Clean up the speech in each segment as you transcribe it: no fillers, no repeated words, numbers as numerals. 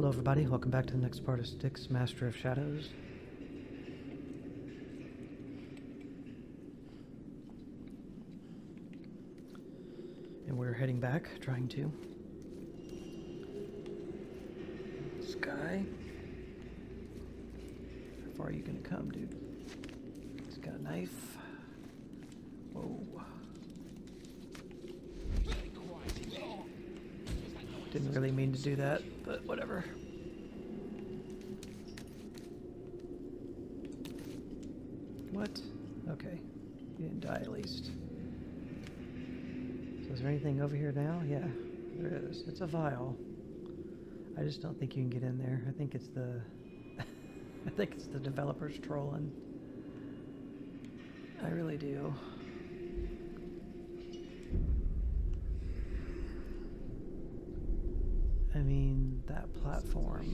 Hello everybody, welcome back to the next part of Styx, Master of Shadows. And we're heading back, trying to. Sky. How far are you gonna come, dude? He's got a knife. Whoa. Didn't really mean to do that, but whatever. What? Okay. You didn't die at least. So is there anything over here now? Yeah, there is. It's a vial. I just don't think you can get in there. I think it's the I think it's the developers trolling. I really do. I mean, that platform.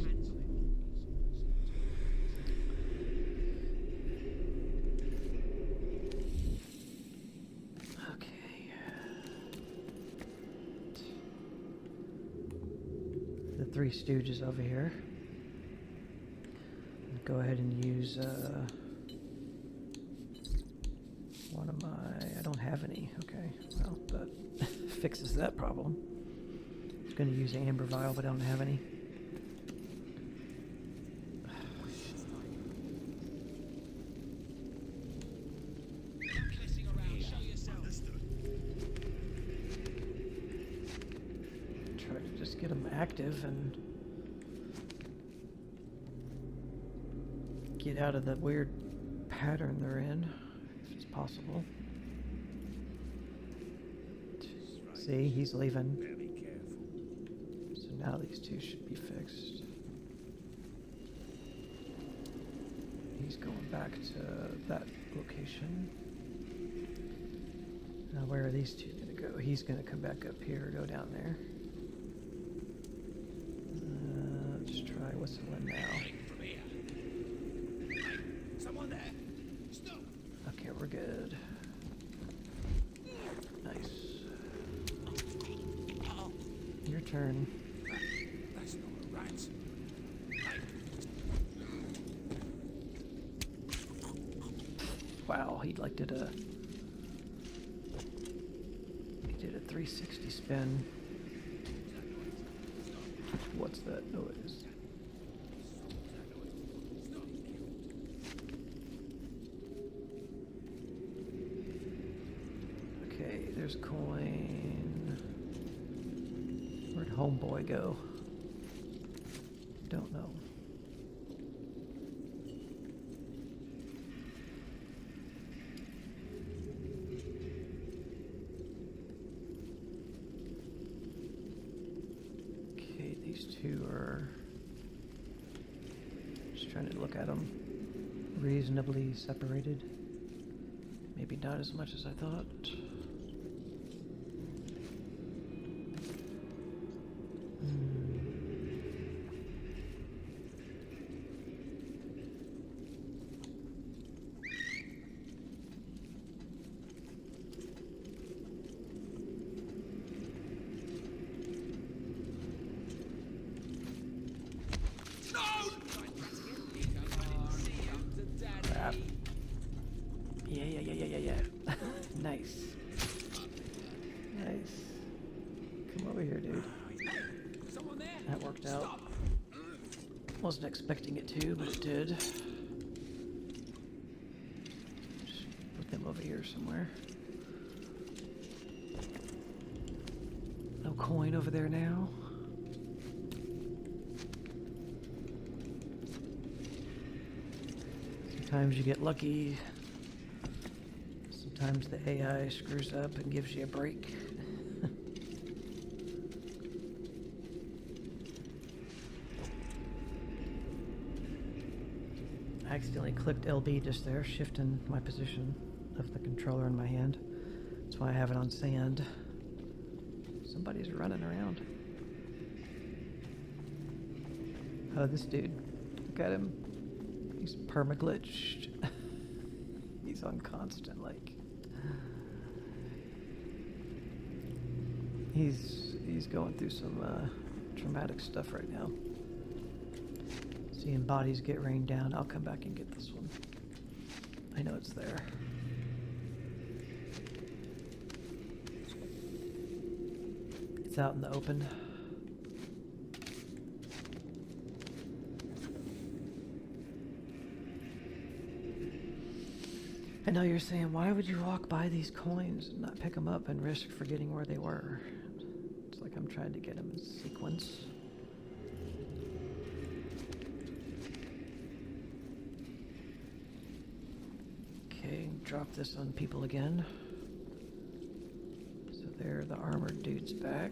Okay. The Three Stooges over here. Go ahead and use one of my... I don't have any. Okay, well, that fixes that problem. I was going to use an amber vial, but I don't have any. Try to just get them active and get out of the weird pattern they're in, if it's possible. See, he's leaving. So now these two should be fixed. He's going back to that location. Now where are these two gonna go? He's gonna come back up here, go down there. Let's try what's the one now. Okay, we're good. Nice. Your turn. That's not a rat. Wow, he like did a 360 spin. What's that noise? Okay, there's coin. Where'd homeboy go? Don't know. Okay, these two are... Just trying to look at them. Reasonably separated. Maybe not as much as I thought. Crap. Yeah. Nice. Nice. Come over here, dude. That worked out. Wasn't expecting it to, but it did. Just put them over here somewhere. No coin over there now. Sometimes you get lucky. Sometimes the AI screws up and gives you a break. I accidentally clicked LB just there, shifting my position of the controller in my hand. That's why I have it on sand. Somebody's running around. Oh, this dude. Look at him. He's perma-glitched. He's on constant, like... He's going through some traumatic stuff right now. Seeing bodies get rained down. I'll come back and get this one. I know it's there. It's out in the open. I know you're saying, why would you walk by these coins and not pick them up and risk forgetting where they were? It's like I'm trying to get them in sequence. Okay, drop this on people again. So there, the armored dude's back.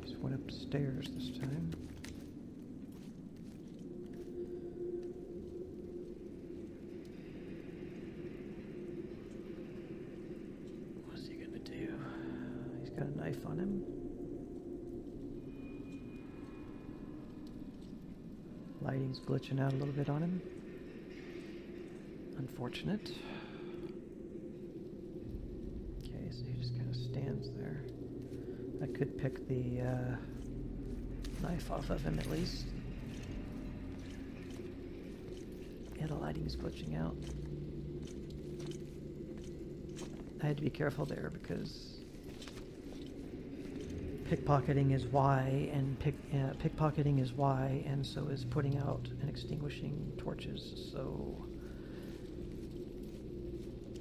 Just went upstairs this time. What's he gonna do? He's got a knife on him. Lighting's glitching out a little bit on him. Unfortunate. Okay, so he just kind of stands there. I could pick the knife off of him at least. Yeah, the lighting's glitching out. I had to be careful there because pickpocketing is Y, and pickpocketing is Y, and so is putting out and extinguishing torches. So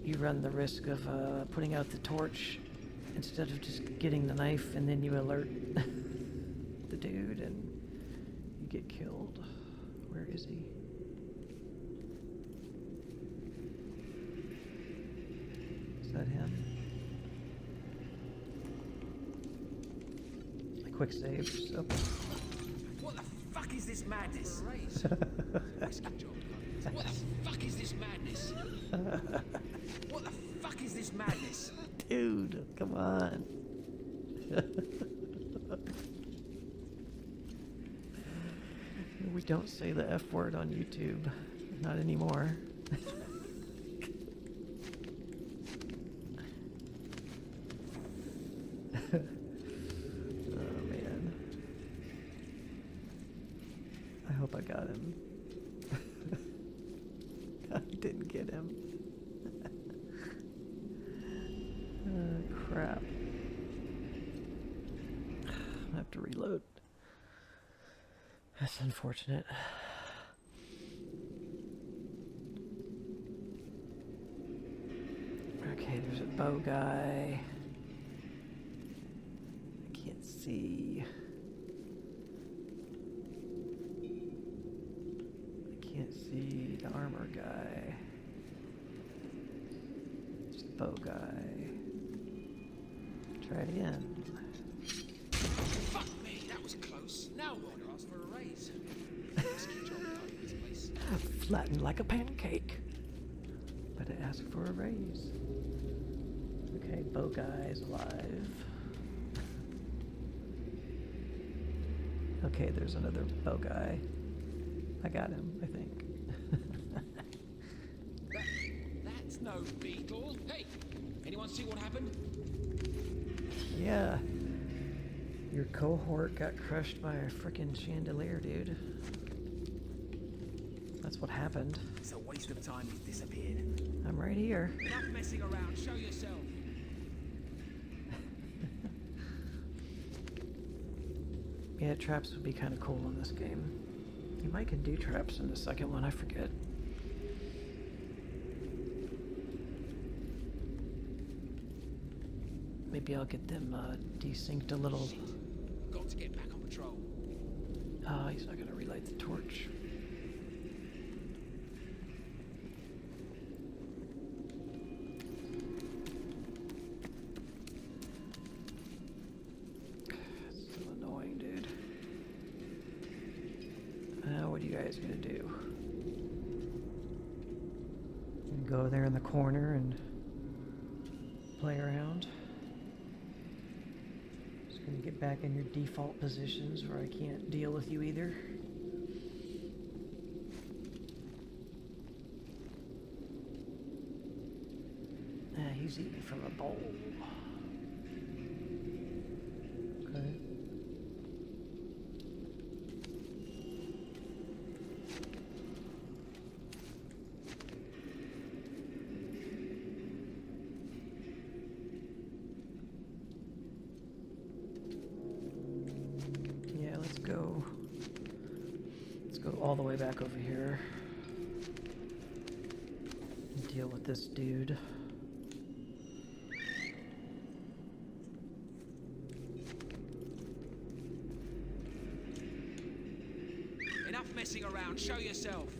you run the risk of putting out the torch instead of just getting the knife, and then you alert the dude and you get killed. Where is he? Is that him? Quick save. So. What the fuck is this madness? Nice good job, guys. What the fuck is this madness? What the fuck is this madness? Dude, come on. We don't say the F word on YouTube. Not anymore. I hope I got him. I didn't get him. Crap. I have to reload. That's unfortunate. Okay, there's a bow guy. I can't see. Can't see the armor guy. Just the bow guy. Try it again. Fuck me, that was close. Now what? Ask for a raise. Nice good job, guys, this place. Flattened like a pancake. But I asked for a raise. Okay, bow guy's alive. Okay, there's another bow guy. I got him, I think. That's no beetle. Hey, anyone see what happened? Yeah. Your cohort got crushed by a frickin' chandelier, dude. That's what happened. It's a waste of time he's disappeared. I'm right here. Enough messing around, show yourself. Yeah, traps would be kind of cool in this game. You might could do traps in the second one, I forget. Maybe I'll get them desynced a little. Shit. Got to get back on patrol. Oh, he's not gonna relight the torch. That's so annoying, dude. What are you guys gonna do? You go there in the corner and play around. Just gonna get back in your default positions where I can't deal with you either. He's eating from a bowl. Okay. all the way back over here. Deal with this dude. Enough messing around. Show yourself.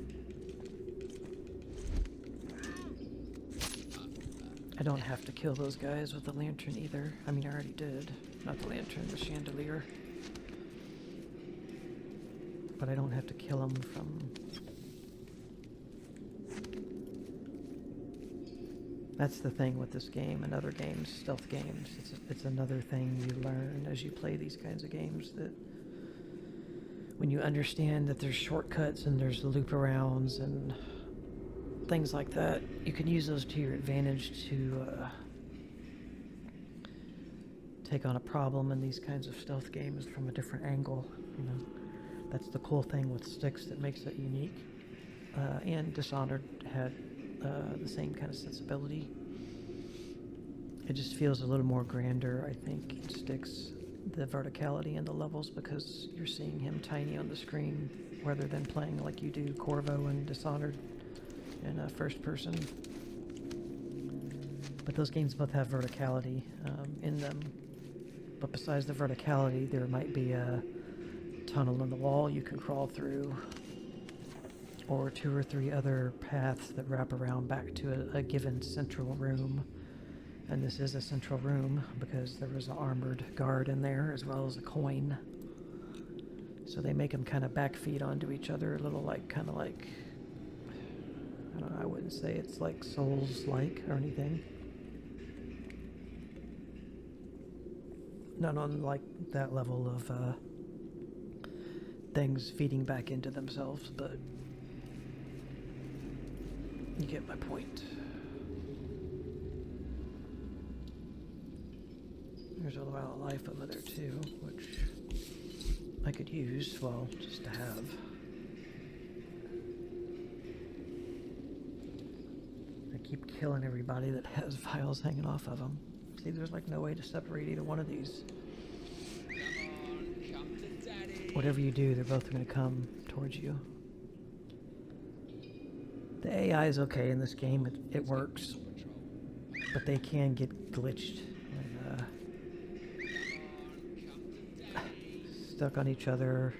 I don't have to kill those guys with the lantern either. I mean, I already did. Not the lantern, the chandelier. But I don't have to kill them from... That's the thing with this game and other games, stealth games. It's another thing you learn as you play these kinds of games, that when you understand that there's shortcuts and there's loop arounds and things like that, you can use those to your advantage to take on a problem in these kinds of stealth games from a different angle. You know, that's the cool thing with Styx that makes it unique. And Dishonored had the same kind of sensibility. It just feels a little more grander, I think, in Styx, the verticality in the levels, because you're seeing him tiny on the screen rather than playing like you do Corvo and Dishonored in first person. But those games both have verticality in them. But besides the verticality, there might be a tunnel in the wall you can crawl through, or 2 or 3 other paths that wrap around back to a given central room. And this is a central room because there was an armored guard in there as well as a coin. So they make them kind of backfeed onto each other, a little like, kind of like, I don't know, I wouldn't say it's like Souls-like or anything. Not on like that level of things feeding back into themselves, but you get my point. There's a lot of life over there too, which I could use, well, just to have. I keep killing everybody that has vials hanging off of them. See, there's like no way to separate either one of these. Come to daddy. Whatever you do, they're both going to come towards you. The AI is okay in this game, it works, but they can get glitched and stuck on each other.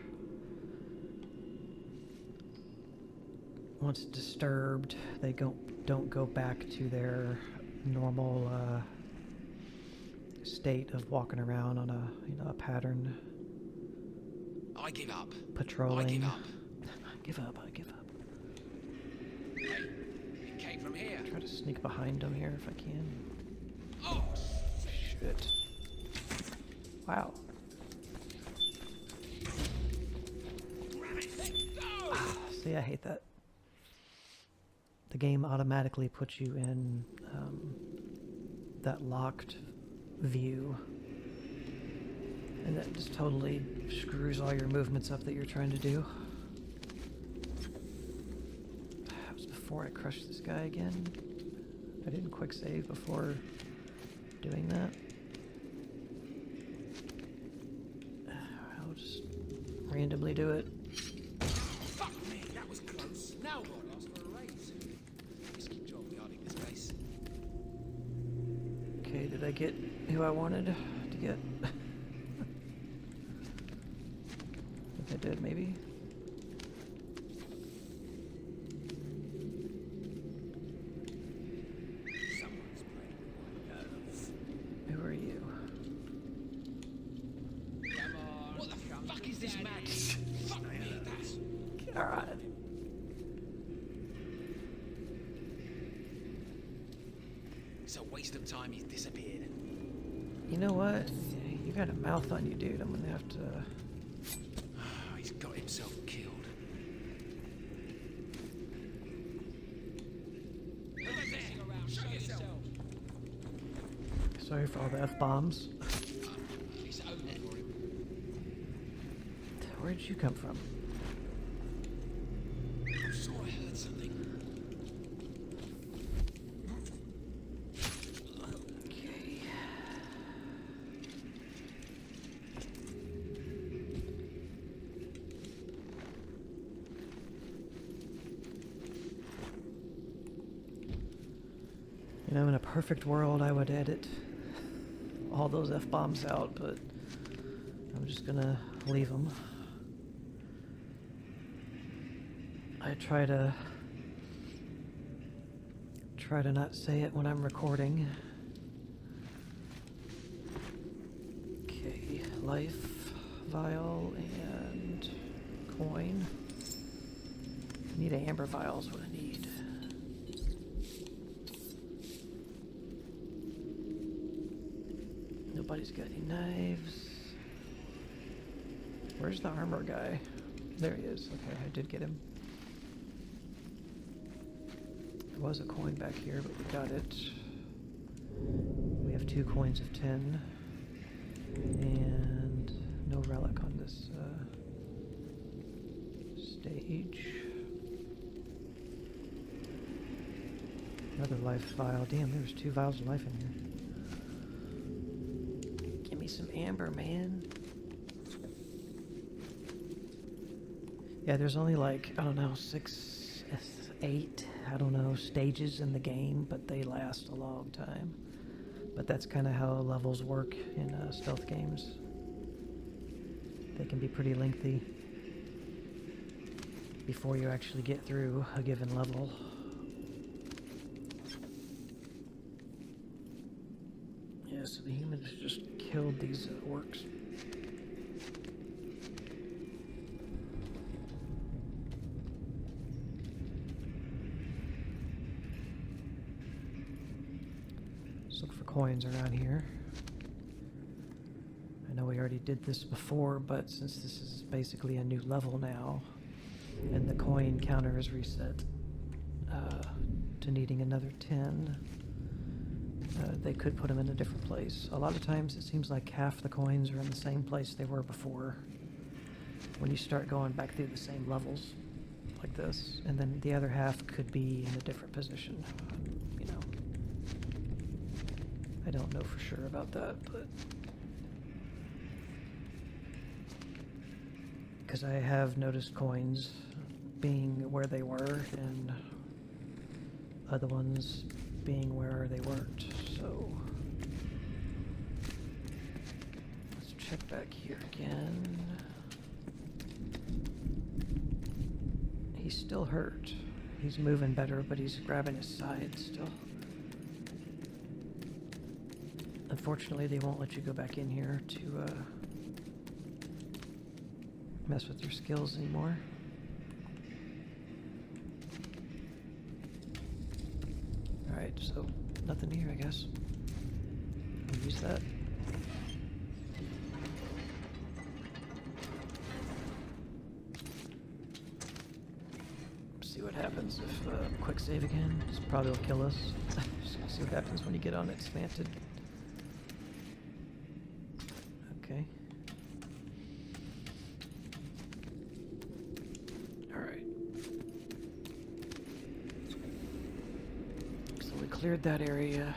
Once disturbed, they don't go back to their normal state of walking around on a pattern. I give up. Patrolling. I give up. I give up. Hey, it came from here. Try to sneak behind them here if I can. Oh, Shit. Wow. grab it. Let go. See, I hate that. The game automatically puts you in that locked view. And that just totally screws all your movements up that you're trying to do. That was before I crushed this guy again. I didn't quick save before doing that. I'll just randomly do it. Fuck me, that was close. Now what? Ask for a raise. Risky job guarding this base. Okay, did I get who I wanted to get? I think I did, maybe. Someone's playing with my nerves. Who are you? Come on. What the fuck is this madness? Fuck me, that's... God. It's a waste of time he's disappeared. You know what? You got a mouth on you, dude. I'm gonna have to... He's got himself killed. Show yourself. Sorry for all the F-bombs. It's over for him. Where did you come from? I'm sure I heard something. Okay. You know, in a perfect world, I would edit all those F-bombs out, but I'm just gonna leave them. I try to not say it when I'm recording. Okay, life, vial, and coin. I need an amber vial is what I need. Nobody's got any knives. Where's the armor guy? There he is. Okay, I did get him. There was a coin back here, but we got it. We have 2 coins of 10. And no relic on this stage. Another life vial. Damn, there's 2 vials of life in here. Give me some amber, man. Yeah, there's only like, I don't know, 6, 8, I don't know, stages in the game, but they last a long time. But that's kind of how levels work in stealth games. They can be pretty lengthy before you actually get through a given level. Yeah, so the humans just killed these orcs. Let's look for coins around here. I know we already did this before, but since this is basically a new level now, and the coin counter is reset to needing another 10, they could put them in a different place. A lot of times it seems like half the coins are in the same place they were before when you start going back through the same levels like this, and then the other half could be in a different position, you know. I don't know for sure about that, but because I have noticed coins being where they were and other ones being where they weren't, so let's check back here again. He's still hurt. He's moving better, but he's grabbing his side still. Unfortunately, they won't let you go back in here to mess with your skills anymore. Alright, so nothing here, I guess. We'll use that. See what happens if quick save again. This probably will kill us. Just see what happens when you get on it slanted. Okay. Alright. So we cleared that area.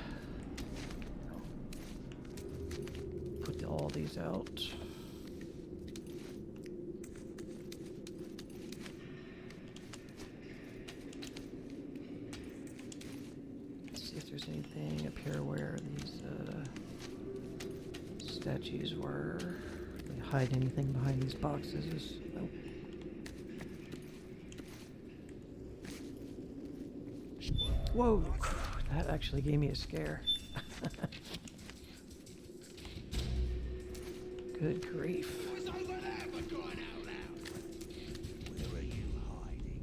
Put all these out. Let's see if there's anything up here where these statues were. They hide anything behind these boxes? Nope. Whoa! That actually gave me a scare. Good grief. Who's over there for crying out loud? Where are you hiding,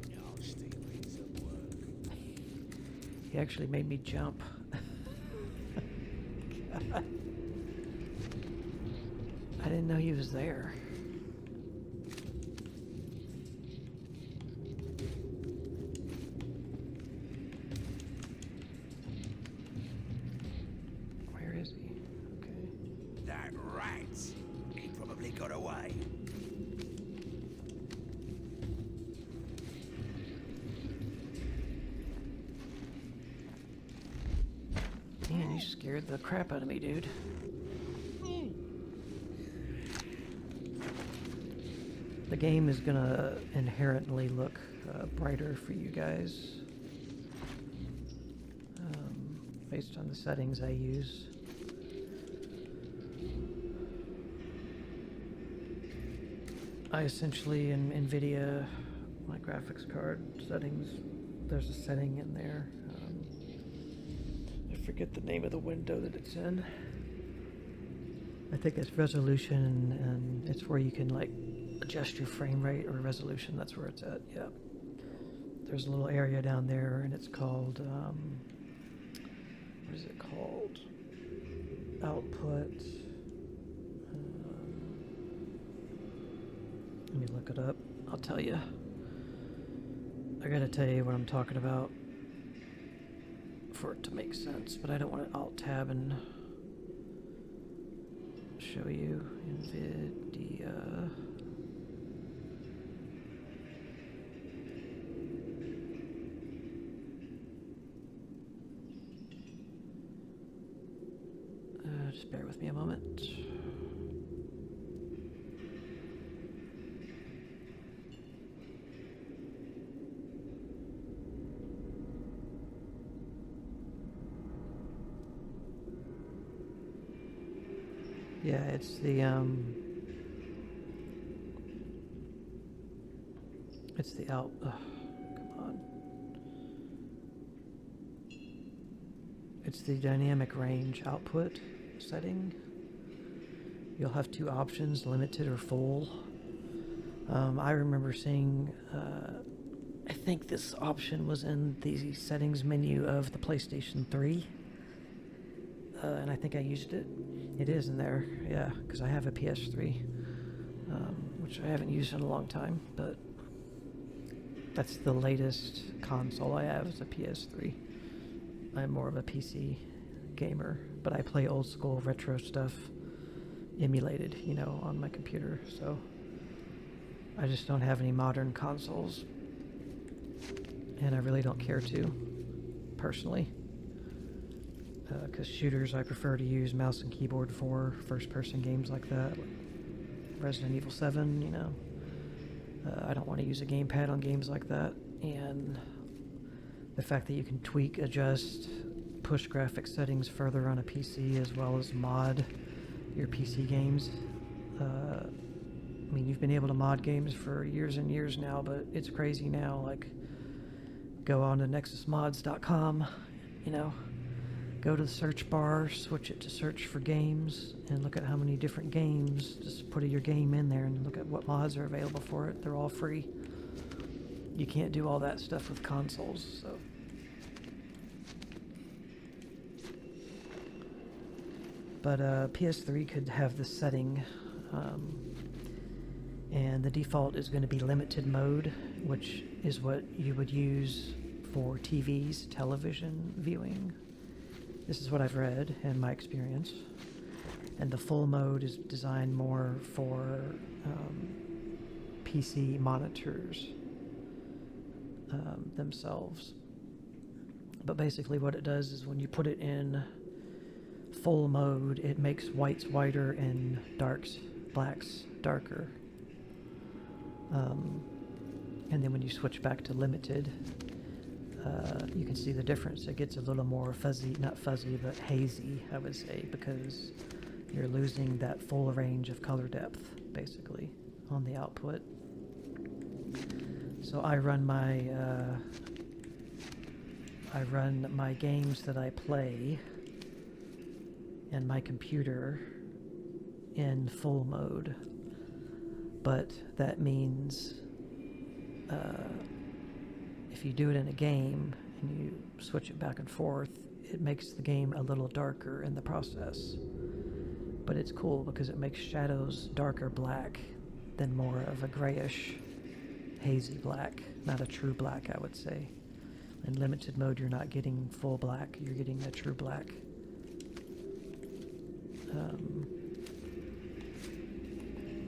you nasty piece of work? He actually made me jump. God. I didn't know he was there. Where is he? Okay. That rat! He probably got away. Man, you scared the crap out of me, dude. The game is gonna inherently look brighter for you guys. based on the settings I use. I essentially, in NVIDIA, my graphics card settings, there's a setting in there. I forget the name of the window that it's in. I think it's resolution, and it's where you can like adjust your frame rate or resolution. That's where it's at. Yeah. There's a little area down there, and it's called what is it called? Output. Let me look it up. I'll tell you. I gotta tell you what I'm talking about for it to make sense, but I don't want to alt tab and show you NVIDIA. Just bear with me a moment. Yeah, it's the out. Come on. It's the dynamic range output setting. You'll have two options: limited or full. I remember seeing. I think this option was in the settings menu of the PlayStation 3. And I think I used it. It is in there, yeah, because I have a PS3, which I haven't used in a long time, but that's the latest console I have is a PS3. I'm more of a PC gamer, but I play old school retro stuff emulated, you know, on my computer, so I just don't have any modern consoles, and I really don't care to, personally. Because shooters, I prefer to use mouse and keyboard for first-person games like that, like Resident Evil 7, you know. I don't want to use a gamepad on games like that, and the fact that you can tweak, adjust, push graphic settings further on a PC as well as mod your PC games. I mean, you've been able to mod games for years and years now, but it's crazy now. Like, go on to nexusmods.com, you know. Go to the search bar, switch it to search for games, and look at how many different games. Just put your game in there and look at what mods are available for it. They're all free. You can't do all that stuff with consoles, so. But PS3 could have this setting, and the default is going to be limited mode, which is what you would use for TVs, television viewing. This is what I've read in my experience. And the full mode is designed more for PC monitors themselves. But basically what it does is when you put it in full mode, it makes whites whiter and blacks darker. And then when you switch back to limited, you can see the difference. It gets a little more fuzzy, not fuzzy, but hazy, I would say, because you're losing that full range of color depth, basically, on the output. So I run my games that I play and my computer in full mode, but that means if you do it in a game and you switch it back and forth, it makes the game a little darker in the process. But it's cool because it makes shadows darker black than more of a grayish, hazy black. Not a true black, I would say. In limited mode, you're not getting full black, you're getting a true black.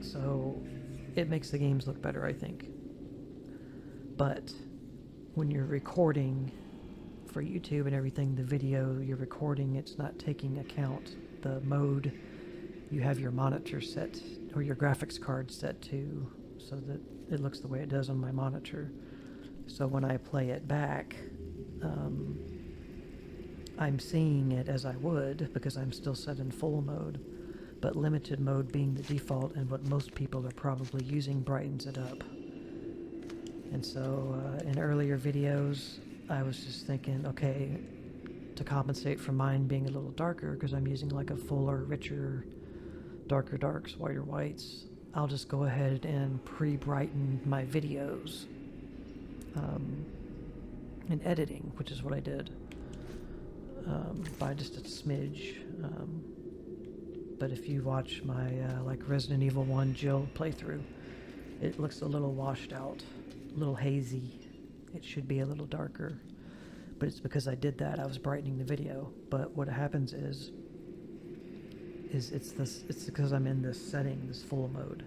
So it makes the games look better, I think. But when you're recording for YouTube and everything, the video you're recording, it's not taking account the mode you have your monitor set or your graphics card set to, so that it looks the way it does on my monitor. So when I play it back, I'm seeing it as I would because I'm still set in full mode, but limited mode being the default and what most people are probably using brightens it up. And so in earlier videos, I was just thinking, okay, to compensate for mine being a little darker because I'm using like a fuller, richer, darker darks, whiter whites, I'll just go ahead and pre-brighten my videos in editing, which is what I did, by just a smidge. But if you watch my like Resident Evil 1 Jill playthrough, it looks a little washed out, a little hazy. It should be a little darker, but it's because I did that. I was brightening the video. But what happens is it's because I'm in this setting, this full mode.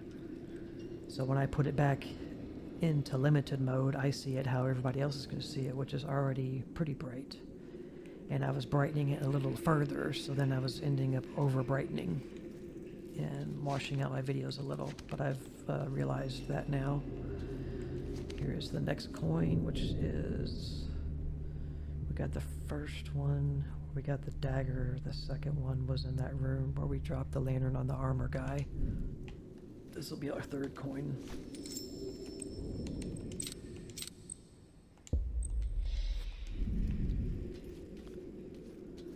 So when I put it back into limited mode, I see it how everybody else is going to see it, which is already pretty bright. And I was brightening it a little further, so then I was ending up over brightening and washing out my videos a little. But I've realized that now. Here is the next coin, which is, we got the first one, we got the dagger. The second one was in that room where we dropped the lantern on the armor guy. This will be our third coin.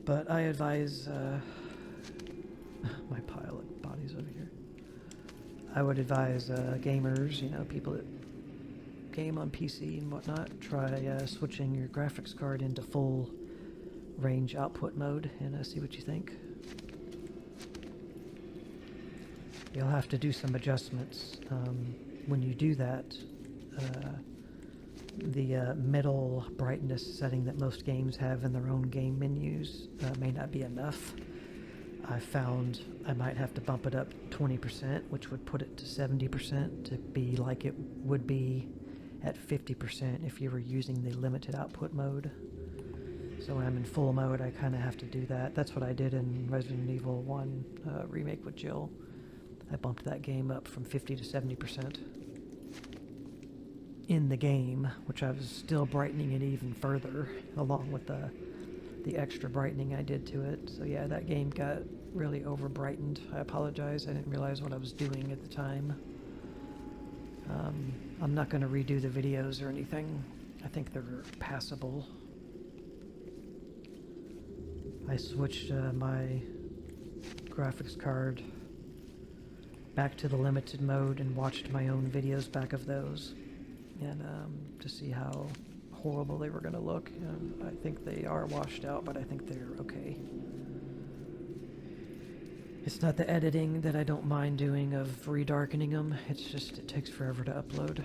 But I advise, my pile of bodies over here. I would advise gamers, you know, people that game on PC and whatnot, try switching your graphics card into full range output mode and see what you think. You'll have to do some adjustments. When you do that, the middle brightness setting that most games have in their own game menus may not be enough. I found I might have to bump it up 20%, which would put it to 70% to be like it would be at 50% if you were using the limited output mode. So when I'm in full mode, I kind of have to do that. That's what I did in Resident Evil 1 remake with Jill. I bumped that game up from 50 to 70% in the game, which I was still brightening it even further, along with the extra brightening I did to it. So yeah, that game got really over brightened. I apologize, I didn't realize what I was doing at the time. I'm not going to redo the videos or anything. I think they're passable. I switched my graphics card back to the limited mode and watched my own videos back of those, and to see how horrible they were going to look. I think they are washed out, but I think they're okay. It's not the editing that I don't mind doing of redarkening them, it's just it takes forever to upload.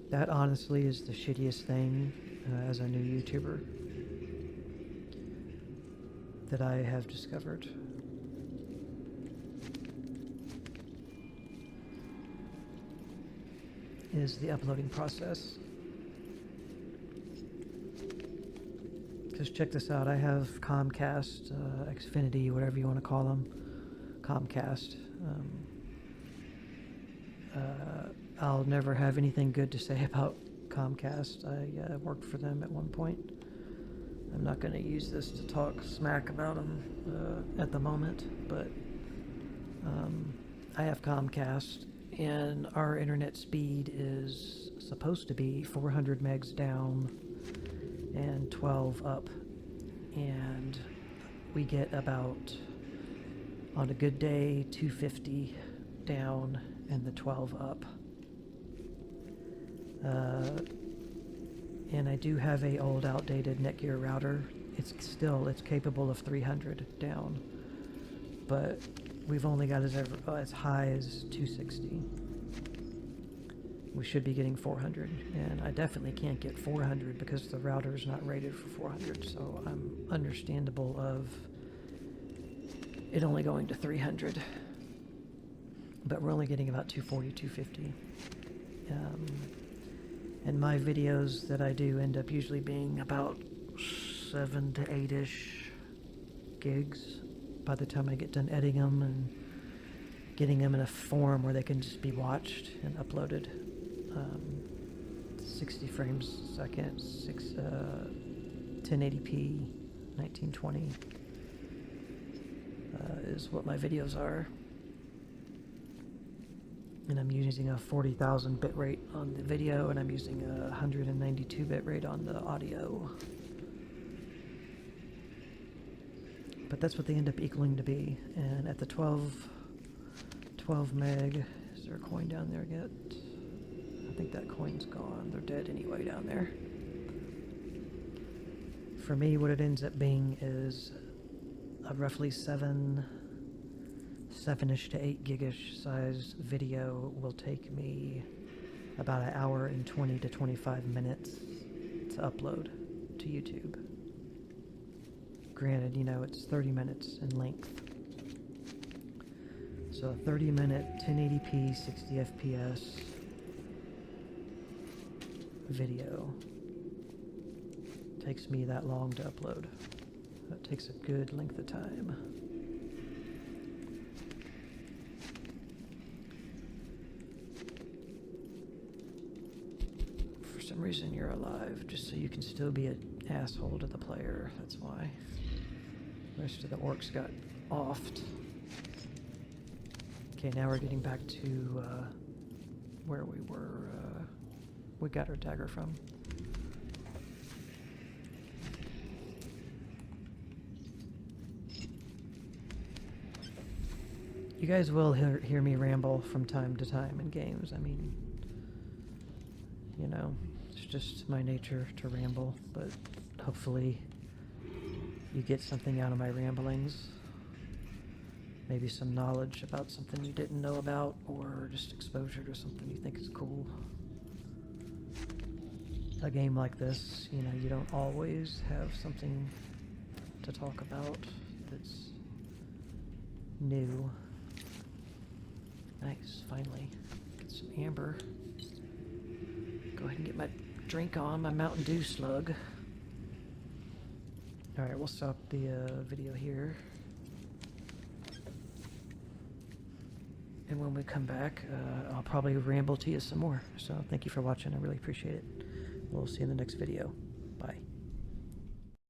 That honestly is the shittiest thing as a new YouTuber that I have discovered. Is the uploading process. Because check this out, I have Comcast, Xfinity, whatever you want to call them, Comcast. I'll never have anything good to say about Comcast. I worked for them at one point. I'm not going to use this to talk smack about them at the moment, but I have Comcast, and our internet speed is supposed to be 400 megs down and 12 up, and we get about, on a good day, 250 down and the 12 up. And I do have a old outdated Netgear router. It's capable of 300 down, but we've only got as high as 260. We should be getting 400, and I definitely can't get 400 because the router is not rated for 400, so I'm understandable of it only going to 300, but we're only getting about 240, 250. And my videos that I do end up usually being about 7 to 8-ish gigs by the time I get done editing them and getting them in a form where they can just be watched and uploaded. 60 frames a second, 1080p, 1920 is what my videos are. And I'm using a 40,000 bitrate on the video, and I'm using a 192 bitrate on the audio. But that's what they end up equaling to be. And at the 12 meg, is there a coin down there yet? I think that coin's gone. They're dead anyway down there. For me, what it ends up being is a roughly 7-ish to 8 gigish size video will take me about an hour and 20 to 25 minutes to upload to YouTube. Granted, you know, it's 30 minutes in length. So a 30-minute 1080p 60 FPS video takes me that long to upload. That takes a good length of time. For some reason you're alive, just so you can still be an asshole to the player, that's why. The rest of the orcs got offed. Okay, now we're getting back to where we were, we got our dagger from. You guys will hear me ramble from time to time in games. I mean, you know, it's just my nature to ramble, but hopefully you get something out of my ramblings. Maybe some knowledge about something you didn't know about, or just exposure to something you think is cool. A game like this, you know, you don't always have something to talk about that's new. Nice, finally. Get some amber. Go ahead and get my drink on, my Mountain Dew slug. Alright, we'll stop the video here. And when we come back, I'll probably ramble to you some more. So thank you for watching, I really appreciate it. We'll see you in the next video.